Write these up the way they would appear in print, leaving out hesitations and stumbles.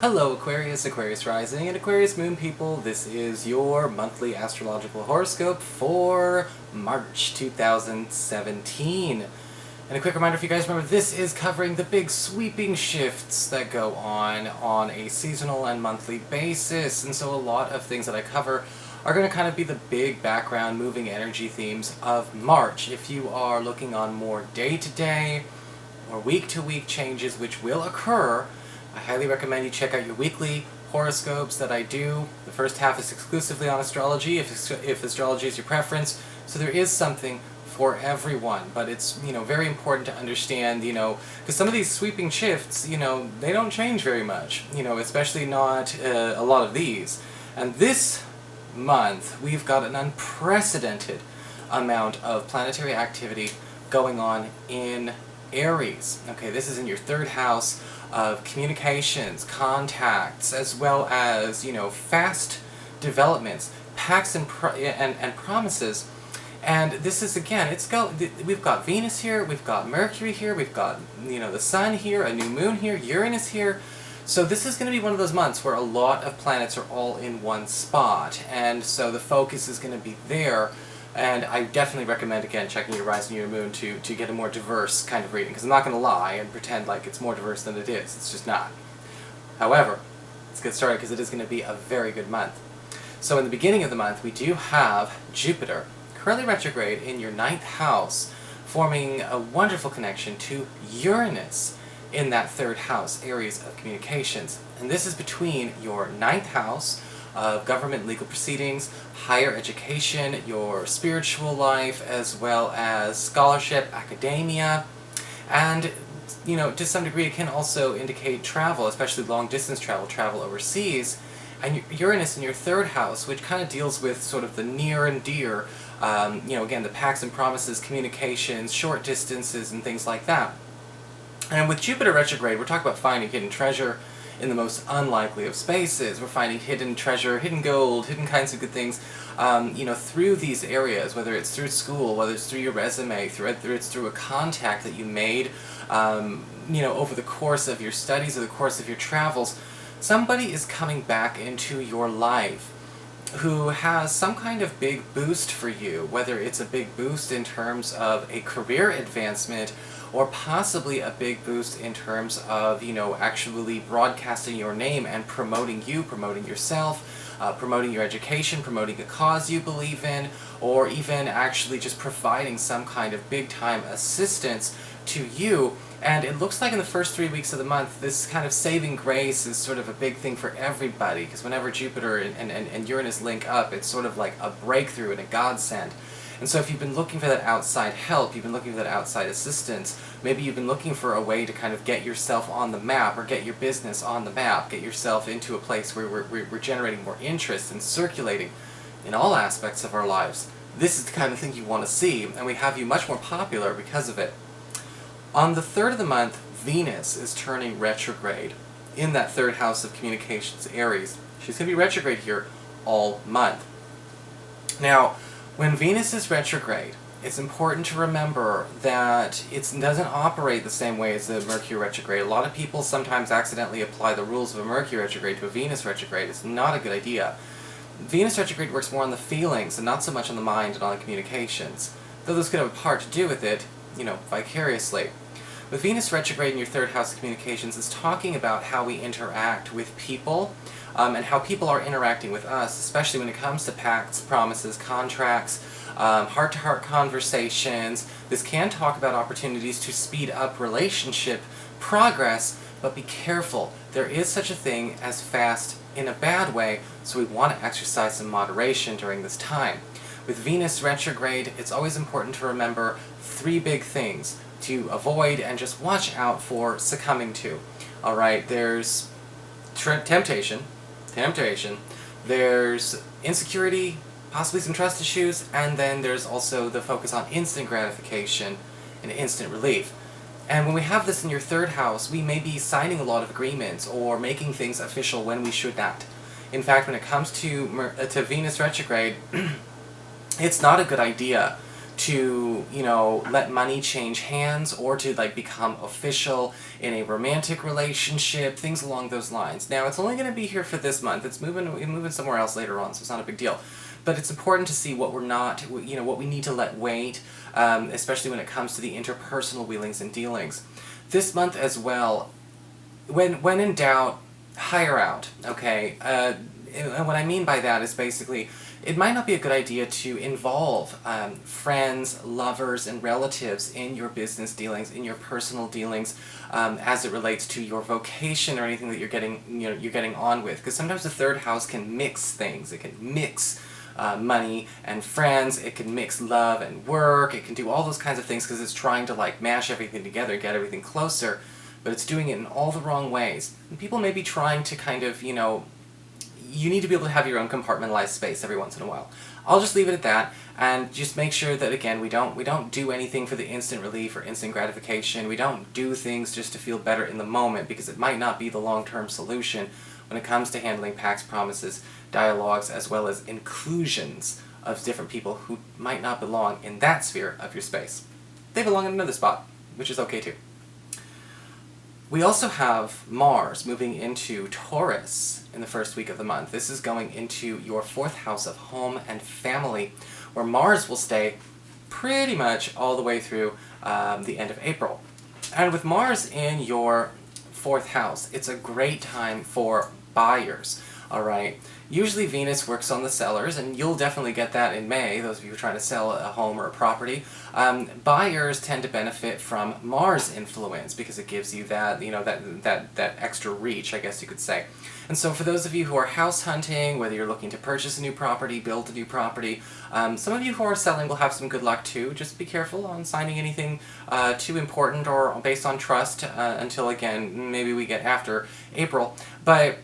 Hello Aquarius, Aquarius Rising, and Aquarius Moon people. This is your monthly astrological horoscope for March 2017. And a quick reminder, if you guys remember, this is covering the big sweeping shifts that go on a seasonal and monthly basis. And so a lot of things that I cover are going to kind of be the big background moving energy themes of March. If you are looking on more day-to-day or week-to-week changes which will occur, I highly recommend you check out your weekly horoscopes that I do. The first half is exclusively on astrology, if astrology is your preference. So there is something for everyone, but it's, very important to understand, because some of these sweeping shifts, they don't change very much, especially not a lot of these. And this month, we've got an unprecedented amount of planetary activity going on in Aries. Okay, this is in your third house of communications, contacts, as well as, fast developments, pacts and promises. And this is, again, we've got Venus here, we've got Mercury here, we've got, the Sun here, a new moon here, Uranus here. So this is going to be one of those months where a lot of planets are all in one spot, and so the focus is going to be there. And I definitely recommend, again, checking your Rising and your Moon to get a more diverse kind of reading, because I'm not going to lie and pretend like it's more diverse than it is. It's just not. However, let's get started, because it is going to be a very good month. So in the beginning of the month, we do have Jupiter, currently retrograde in your 9th house, forming a wonderful connection to Uranus in that 3rd house, Aries of communications. And this is between your 9th house of government legal proceedings, higher education, your spiritual life, as well as scholarship, academia, and, to some degree it can also indicate travel, especially long-distance travel overseas. And Uranus in your 3rd house, which kind of deals with sort of the near and dear, again, the pacts and promises, communications, short distances, and things like that. And with Jupiter retrograde, we're talking about finding hidden treasure in the most unlikely of spaces. We're finding hidden treasure, hidden gold, hidden kinds of good things, through these areas, whether it's through school, whether it's through your resume, whether it's through a contact that you made, over the course of your studies or the course of your travels. Somebody is coming back into your life who has some kind of big boost for you, whether it's a big boost in terms of a career advancement, or possibly a big boost in terms of, actually broadcasting your name and promoting you, promoting yourself, promoting your education, promoting a cause you believe in, or even actually just providing some kind of big-time assistance to you. And it looks like in the first 3 weeks of the month, this kind of saving grace is sort of a big thing for everybody, because whenever Jupiter and Uranus link up, it's sort of like a breakthrough and a godsend. And so if you've been looking for that outside help, you've been looking for that outside assistance, maybe you've been looking for a way to kind of get yourself on the map, or get your business on the map, get yourself into a place where we're generating more interest and circulating in all aspects of our lives. This is the kind of thing you want to see, and we have you much more popular because of it. On the 3rd of the month, Venus is turning retrograde in that 3rd house of communications, Aries. She's going to be retrograde here all month. Now, when Venus is retrograde, it's important to remember that it doesn't operate the same way as the Mercury retrograde. A lot of people sometimes accidentally apply the rules of a Mercury retrograde to a Venus retrograde. It's not a good idea. Venus retrograde works more on the feelings and not so much on the mind and on the communications, though those could have a part to do with it, vicariously. With Venus retrograde in your 3rd house of communications, it's talking about how we interact with people, and how people are interacting with us, especially when it comes to pacts, promises, contracts, heart-to-heart conversations. This can talk about opportunities to speed up relationship progress, but be careful. There is such a thing as fast in a bad way, so we want to exercise some moderation during this time. With Venus retrograde, it's always important to remember 3 big things to avoid and just watch out for succumbing to. Alright, there's temptation, there's insecurity, possibly some trust issues, and then there's also the focus on instant gratification and instant relief. And when we have this in your 3rd house, we may be signing a lot of agreements or making things official when we should not. In fact, when it comes to Venus retrograde, it's not a good idea to, you know, let money change hands or to like become official in a romantic relationship, things along those lines. Now, it's only going to be here for this month. It's moving somewhere else later on, so it's not a big deal. But it's important to see what we're not, you know, what we need to let wait, especially when it comes to the interpersonal wheelings and dealings. This month as well, when in doubt, hire out, okay? And what I mean by that is basically, it might not be a good idea to involve friends, lovers, and relatives in your business dealings, in your personal dealings, as it relates to your vocation or anything that you're getting on with. Because sometimes the third house can mix things. It can mix money and friends. It can mix love and work. It can do all those kinds of things because it's trying to like mash everything together, get everything closer. But it's doing it in all the wrong ways. And people may be trying to kind of, you know, you need to be able to have your own compartmentalized space every once in a while. I'll just leave it at that, and just make sure that, again, we don't do anything for the instant relief or instant gratification. We don't do things just to feel better in the moment, because it might not be the long-term solution when it comes to handling pacts, promises, dialogues, as well as inclusions of different people who might not belong in that sphere of your space. They belong in another spot, which is okay too. We also have Mars moving into Taurus in the first week of the month. This is going into your 4th house of home and family, where Mars will stay pretty much all the way through the end of April. And with Mars in your 4th house, it's a great time for buyers, alright? Usually Venus works on the sellers, and you'll definitely get that in May, those of you who are trying to sell a home or a property. Buyers tend to benefit from Mars influence because it gives you that, you know, that extra reach, I guess you could say. And so for those of you who are house hunting, whether you're looking to purchase a new property, build a new property, some of you who are selling will have some good luck too. Just be careful on signing anything too important or based on trust until, again, maybe we get after April. But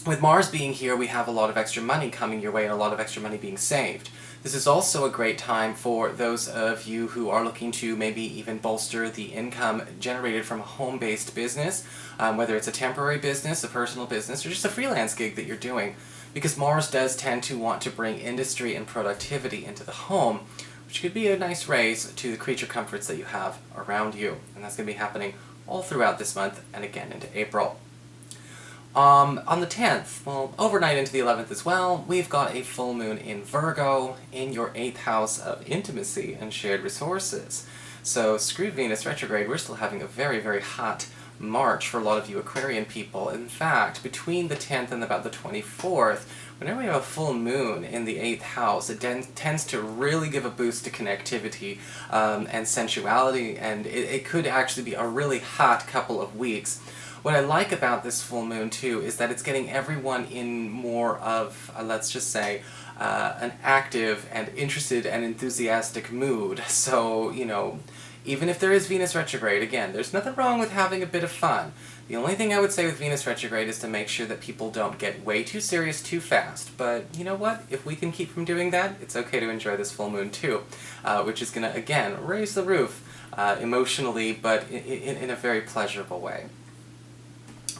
with Mars being here, we have a lot of extra money coming your way and a lot of extra money being saved. This is also a great time for those of you who are looking to maybe even bolster the income generated from a home-based business, whether it's a temporary business, a personal business, or just a freelance gig that you're doing, because Mars does tend to want to bring industry and productivity into the home, which could be a nice raise to the creature comforts that you have around you. And that's going to be happening all throughout this month and again into April. On the 10th, well, overnight into the 11th as well, we've got a full moon in Virgo in your 8th house of intimacy and shared resources. So, screw Venus retrograde, we're still having a very, very hot March for a lot of you Aquarian people. In fact, between the 10th and about the 24th, whenever we have a full moon in the 8th house, it tends to really give a boost to connectivity and sensuality, and it could actually be a really hot couple of weeks. What I like about this full moon, too, is that it's getting everyone in more of, let's just say, an active and interested and enthusiastic mood. So, you know, even if there is Venus retrograde, again, there's nothing wrong with having a bit of fun. The only thing I would say with Venus retrograde is to make sure that people don't get way too serious too fast. But you know what? If we can keep from doing that, it's okay to enjoy this full moon, too, which is going to, again, raise the roof emotionally, but in a very pleasurable way.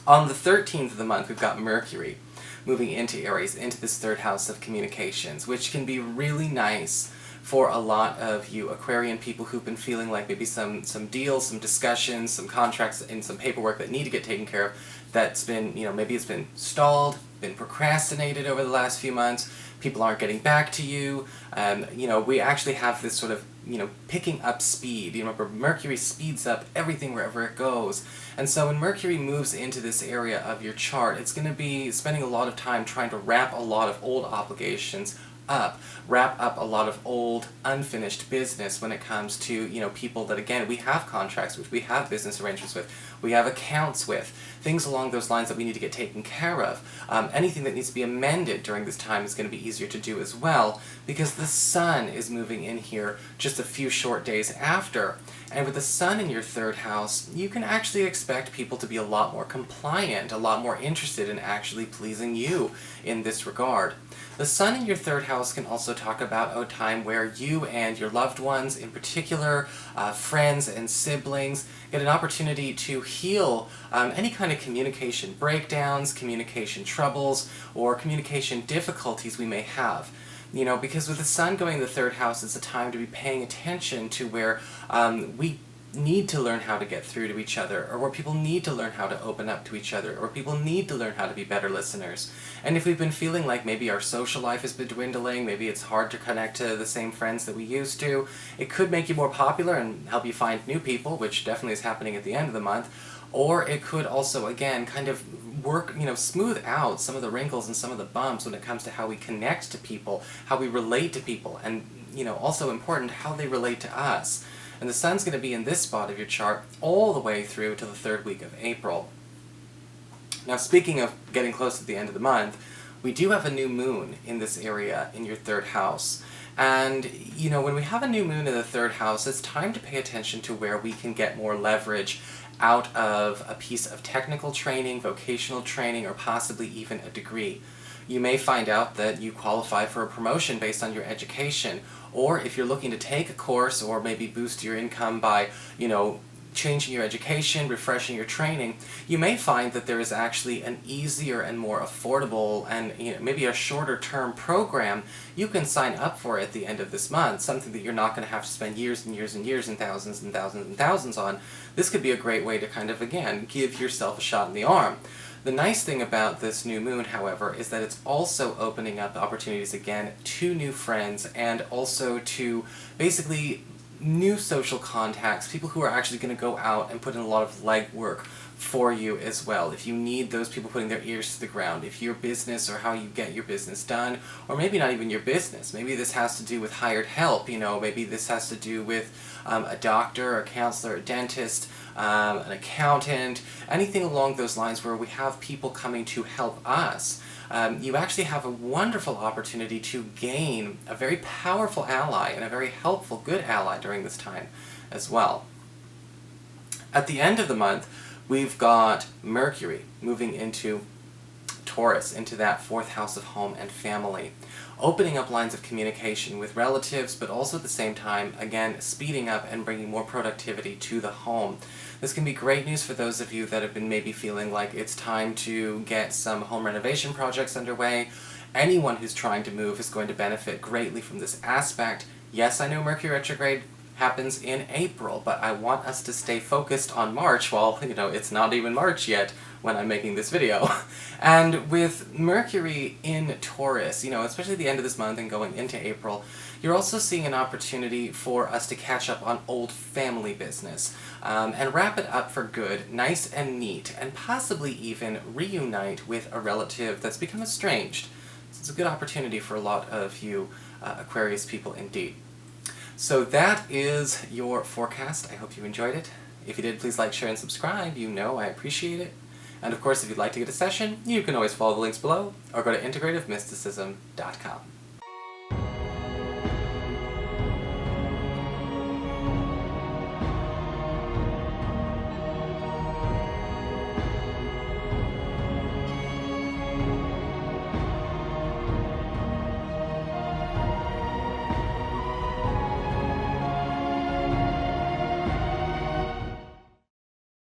On the 13th of the month, we've got Mercury moving into Aries, into this 3rd house of communications, which can be really nice for a lot of you Aquarian people who've been feeling like maybe some deals, some discussions, some contracts, and some paperwork that need to get taken care of that's been, you know, maybe it's been stalled, been procrastinated over the last few months, people aren't getting back to you, you know, we actually have this sort of, you know, picking up speed. You remember, Mercury speeds up everything wherever it goes. And so when Mercury moves into this area of your chart, it's going to be spending a lot of time trying to wrap a lot of old obligations up, wrap up a lot of old, unfinished business when it comes to, you know, people that, again, we have contracts with, we have business arrangements with, we have accounts with, things along those lines that we need to get taken care of. Anything that needs to be amended during this time is going to be easier to do as well, because the Sun is moving in here just a few short days after. And with the Sun in your 3rd house, you can actually expect people to be a lot more compliant, a lot more interested in actually pleasing you in this regard. The Sun in your 3rd house can also talk about a time where you and your loved ones, in particular, friends and siblings, get an opportunity to heal any kind of communication breakdowns, communication troubles, or communication difficulties we may have. You know, because with the sun going in the third house, it's a time to be paying attention to where we need to learn how to get through to each other, or where people need to learn how to open up to each other, or people need to learn how to be better listeners. And if we've been feeling like maybe our social life has been dwindling, maybe it's hard to connect to the same friends that we used to, it could make you more popular and help you find new people, which definitely is happening at the end of the month. Or it could also, again, kind of work, smooth out some of the wrinkles and some of the bumps when it comes to how we connect to people, how we relate to people, and, also important, how they relate to us. And the sun's going to be in this spot of your chart all the way through to the third week of April. Now, speaking of getting close to the end of the month, we do have a new moon in this area in your third house. And, when we have a new moon in the third house, it's time to pay attention to where we can get more leverage out of a piece of technical training, vocational training, or possibly even a degree. You may find out that you qualify for a promotion based on your education, or if you're looking to take a course or maybe boost your income by, changing your education, refreshing your training, you may find that there is actually an easier and more affordable and maybe a shorter term program you can sign up for at the end of this month, something that you're not going to have to spend years and years and years and thousands and thousands and thousands on. This could be a great way to kind of, again, give yourself a shot in the arm. The nice thing about this new moon, however, is that it's also opening up opportunities again to new friends and also to basically new social contacts, people who are actually going to go out and put in a lot of legwork for you as well. If you need those people putting their ears to the ground, if your business or how you get your business done, or maybe not even your business, maybe this has to do with hired help, maybe this has to do with a doctor, a counselor, a dentist, an accountant, anything along those lines where we have people coming to help us. You actually have a wonderful opportunity to gain a very powerful ally and a very helpful, good ally during this time as well. At the end of the month, we've got Mercury moving into Taurus, into that fourth house of home and family, opening up lines of communication with relatives, but also at the same time, again, speeding up and bringing more productivity to the home. This can be great news for those of you that have been maybe feeling like it's time to get some home renovation projects underway. Anyone who's trying to move is going to benefit greatly from this aspect. Yes, I know Mercury retrograde happens in April, but I want us to stay focused on March while, it's not even March yet when I'm making this video. And with Mercury in Taurus, especially the end of this month and going into April, you're also seeing an opportunity for us to catch up on old family business and wrap it up for good, nice and neat, and possibly even reunite with a relative that's become estranged. So it's a good opportunity for a lot of you Aquarius people indeed. So that is your forecast. I hope you enjoyed it. If you did, please like, share, and subscribe. I appreciate it. And of course, if you'd like to get a session, you can always follow the links below or go to integrativemysticism.com.